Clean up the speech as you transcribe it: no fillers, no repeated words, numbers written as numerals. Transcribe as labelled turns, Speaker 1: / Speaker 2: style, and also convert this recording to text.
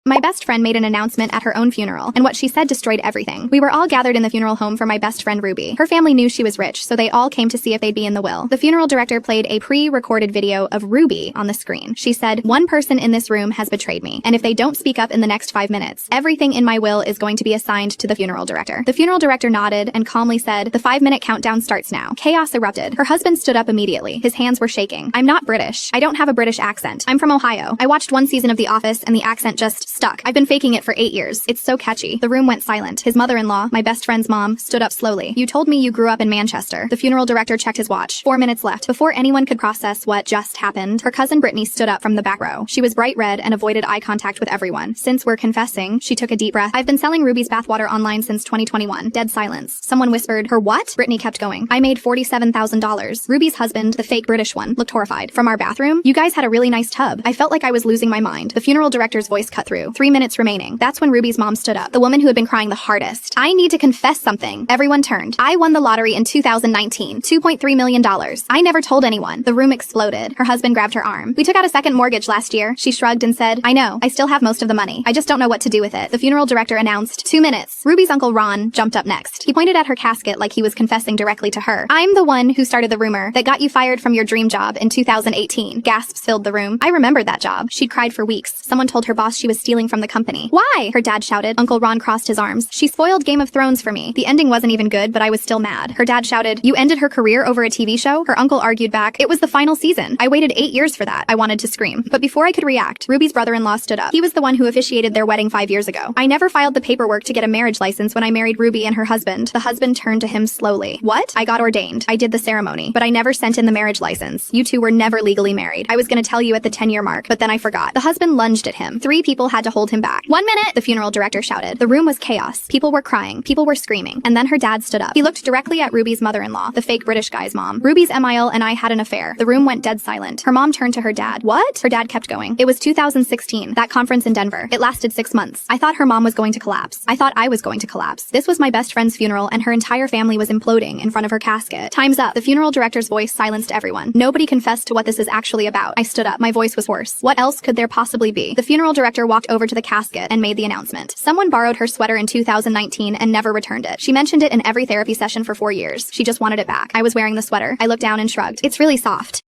Speaker 1: My best friend made an announcement at her own funeral, and what she said destroyed everything. We were all gathered in the funeral home for my best friend Ruby. Her family knew she was rich, so they all came to see if they'd be in the will. The funeral director played a pre-recorded video of Ruby on the screen. She said, "One person in this room has betrayed me, and if they don't speak up in the next 5 minutes, everything in my will is going to be assigned to the funeral director." The funeral director nodded and calmly said, "The 5-minute countdown starts now." Chaos erupted. Her husband stood up immediately. His hands were shaking. "I'm not British. I don't have a British accent. I'm from Ohio. I watched one season of The Office and the accent just stuck. I've been faking it for 8 years. It's so catchy." The room went silent. His mother-in-law, my best friend's mom, stood up slowly. "You told me you grew up in Manchester." The funeral director checked his watch. 4 minutes left. Before anyone could process what just happened, her cousin Brittany stood up from the back row. She was bright red and avoided eye contact with everyone. "Since we're confessing," she took a deep breath, "I've been selling Ruby's bathwater online since 2021. Dead silence. Someone whispered, "Her what?" Brittany kept going. "I made $47,000. Ruby's husband, the fake British one, looked horrified. "From our bathroom? You guys had a really nice tub." I felt like I was losing my mind. The funeral director's voice cut through. 3 minutes remaining. That's when Ruby's mom stood up, the woman who had been crying the hardest. "I need to confess something." Everyone turned. "I won the lottery in 2019. $2.3 million. I never told anyone." The room exploded. Her husband grabbed her arm. "We took out a second mortgage last year." She shrugged and said, "I know. I still have most of the money. I just don't know what to do with it." The funeral director announced, 2 minutes. Ruby's uncle Ron jumped up next. He pointed at her casket like he was confessing directly to her. "I'm the one who started the rumor that got you fired from your dream job in 2018. Gasps filled the room. I remembered that job. She'd cried for weeks. Someone told her boss she was stealing from the company. "Why?" her dad shouted. Uncle Ron crossed his arms. "She spoiled Game of Thrones for me. The ending wasn't even good, but I was still mad." Her dad shouted, "You ended her career over a TV show?" Her uncle argued back, "It was the final season. I waited 8 years for that." I wanted to scream. But before I could react, Ruby's brother-in-law stood up. He was the one who officiated their wedding 5 years ago. "I never filed the paperwork to get a marriage license when I married Ruby and her husband." The husband turned to him slowly. "What?" "I got ordained. I did the ceremony, but I never sent in the marriage license. You two were never legally married. I was gonna tell you at the 10-year mark, but then I forgot." The husband lunged at him. 3 people had to hold him back. "1 minute!" the funeral director shouted. The room was chaos. People were crying. People were screaming. And then her dad stood up. He looked directly at Ruby's mother-in-law, the fake British guy's mom. "Ruby's Emile and I had an affair." The room went dead silent. Her mom turned to her dad. "What?" Her dad kept going. "It was 2016, that conference in Denver. It lasted 6 months. I thought her mom was going to collapse. I thought I was going to collapse. This was my best friend's funeral and her entire family was imploding in front of her casket." "Time's up." The funeral director's voice silenced everyone. Nobody confessed to what this is actually about. I stood up. My voice was hoarse. What else could there possibly be? The funeral director walked over to the casket and made the announcement. "Someone borrowed her sweater in 2019 and never returned it. She mentioned it in every therapy session for 4 years. She just wanted it back. I was wearing the sweater. I looked down and shrugged. It's really soft."